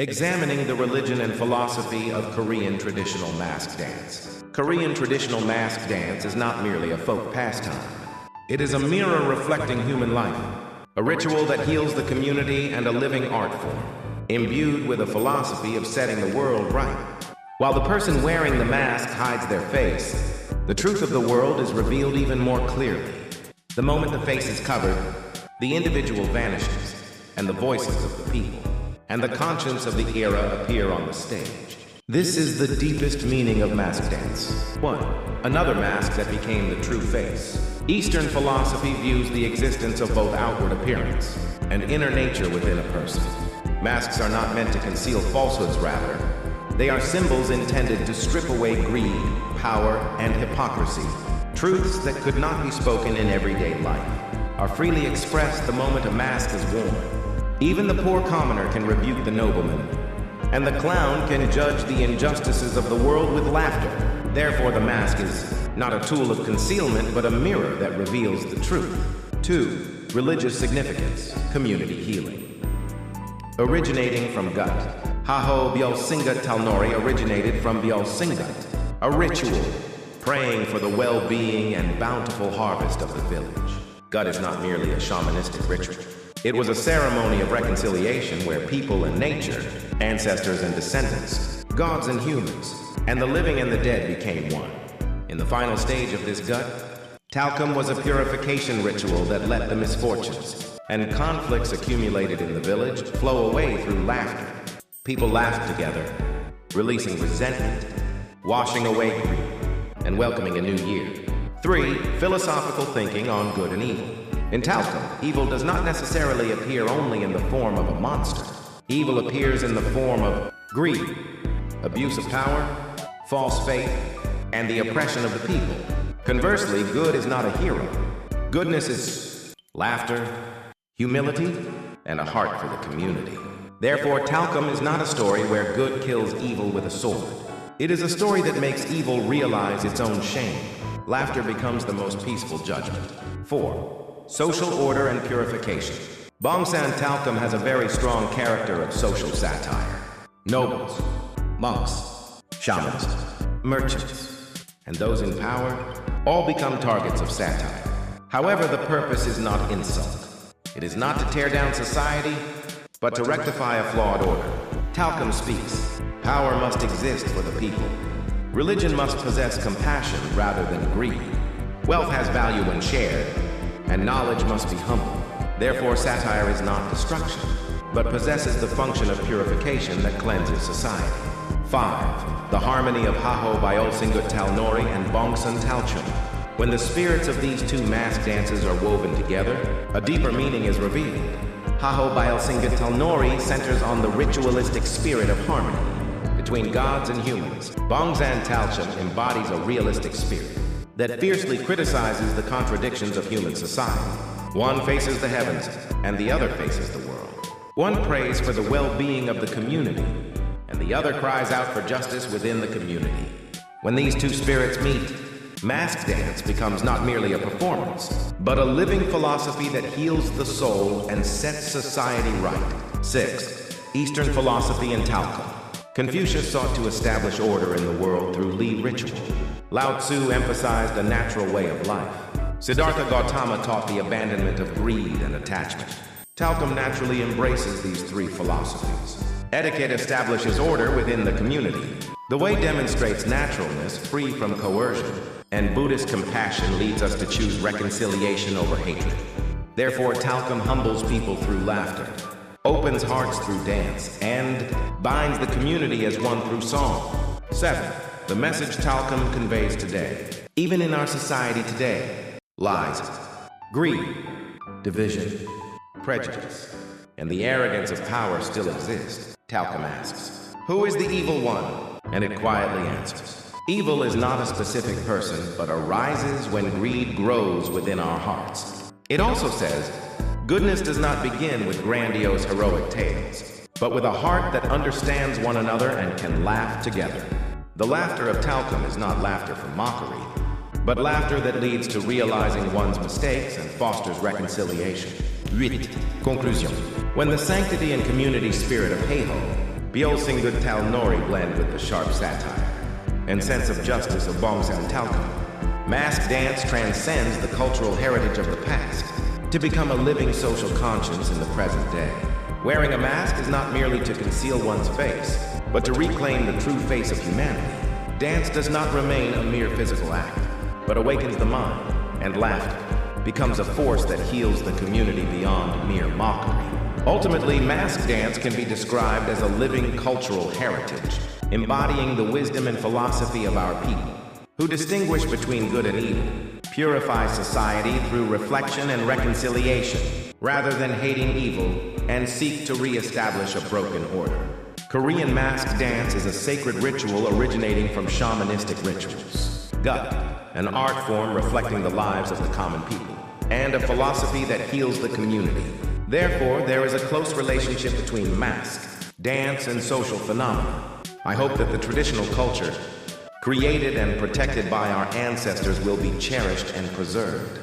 Examining the religion and philosophy of Korean traditional mask dance. Korean traditional mask dance is not merely a folk pastime. It is a mirror reflecting human life, a ritual that heals the community and a living art form, imbued with a philosophy of setting the world right. While the person wearing the mask hides their face, the truth of the world is revealed even more clearly. The moment the face is covered, the individual vanishes, and the voices of the people and the conscience of the era appear on the stage. This is the deepest meaning of mask dance. 1. Another mask that became the true face. Eastern philosophy views the existence of both outward appearance and inner nature within a person. Masks are not meant to conceal falsehoods, rather. They are symbols intended to strip away greed, power, and hypocrisy. Truths that could not be spoken in everyday life are freely expressed the moment a mask is worn. Even the poor commoner can rebuke the nobleman, and the clown can judge the injustices of the world with laughter. Therefore, the mask is not a tool of concealment, but a mirror that reveals the truth. 2. Religious significance, community healing. Originating from gut. Haho Byolsingat Talnori originated from Byolsingat, a ritual praying for the well-being and bountiful harvest of the village. Gut is not merely a shamanistic ritual. It was a ceremony of reconciliation where people and nature, ancestors and descendants, gods and humans, and the living and the dead became one. In the final stage of this gut, talcum was a purification ritual that let the misfortunes and conflicts accumulated in the village flow away through laughter. People laughed together, releasing resentment, washing away grief, and welcoming a new year. 3. Philosophical thinking on good and evil. In talcum, evil does not necessarily appear only in the form of a monster. Evil appears in the form of greed, abuse of power, false faith, and the oppression of the people. Conversely, good is not a hero. Goodness is laughter, humility, and a heart for the community. Therefore, talcum is not a story where good kills evil with a sword. It is a story that makes evil realize its own shame. Laughter becomes the most peaceful judgment. 4. Social order and purification. Bongsan talcum has a very strong character of social satire. Nobles, monks, shamans, merchants, and those in power all become targets of satire. However, the purpose is not insult. It is not to tear down society, but to rectify a flawed order. Talcum speaks. Power must exist for the people. Religion must possess compassion rather than greed. Wealth has value when shared, and knowledge must be humble. Therefore, satire is not destruction, but possesses the function of purification that cleanses society. 5. The harmony of Haho Byolsingut Talnori and Bongsan Talchum. When the spirits of these two mask dances are woven together, a deeper meaning is revealed. Haho Byolsingut Talnori centers on the ritualistic spirit of harmony between gods and humans. Bongsan Talchum embodies a realistic spirit that fiercely criticizes the contradictions of human society. One faces the heavens, and the other faces the world. One prays for the well-being of the community, and the other cries out for justice within the community. When these two spirits meet, mask dance becomes not merely a performance, but a living philosophy that heals the soul and sets society right. 6. Eastern philosophy and talcum. Confucius sought to establish order in the world through Li ritual. Lao Tzu emphasized a natural way of life. Siddhartha Gautama taught the abandonment of greed and attachment. Talcum naturally embraces these three philosophies. Etiquette establishes order within the community. The way demonstrates naturalness, free from coercion, and Buddhist compassion leads us to choose reconciliation over hatred. Therefore, talcum humbles people through laughter, opens hearts through dance, and binds the community as one through song. 7. The message talcum conveys today. Even in our society today, lies, greed, division, prejudice, and the arrogance of power still exist. Talcum asks, who is the evil one? And it quietly answers, evil is not a specific person, but arises when greed grows within our hearts. It also says, goodness does not begin with grandiose heroic tales, but with a heart that understands one another and can laugh together. The laughter of talcum is not laughter for mockery, but laughter that leads to realizing one's mistakes and fosters reconciliation. 8. Conclusion. When the sanctity and community spirit of Heiho Byolsing Tal Nori blend with the sharp satire and sense of justice of Bongsan Talco. Mask dance transcends the cultural heritage of the past to become a living social conscience in the present day. Wearing a mask is not merely to conceal one's face, but to reclaim the true face of humanity. Dance does not remain a mere physical act, but awakens the mind, and laughter becomes a force that heals the community beyond mere mockery. Ultimately, mask dance can be described as a living cultural heritage, embodying the wisdom and philosophy of our people, who distinguish between good and evil, purify society through reflection and reconciliation, rather than hating evil and seek to re-establish a broken order. Korean mask dance is a sacred ritual originating from shamanistic rituals. Gut, an art form reflecting the lives of the common people, and a philosophy that heals the community. Therefore, there is a close relationship between mask, dance, and social phenomena. I hope that the traditional culture, created and protected by our ancestors, will be cherished and preserved.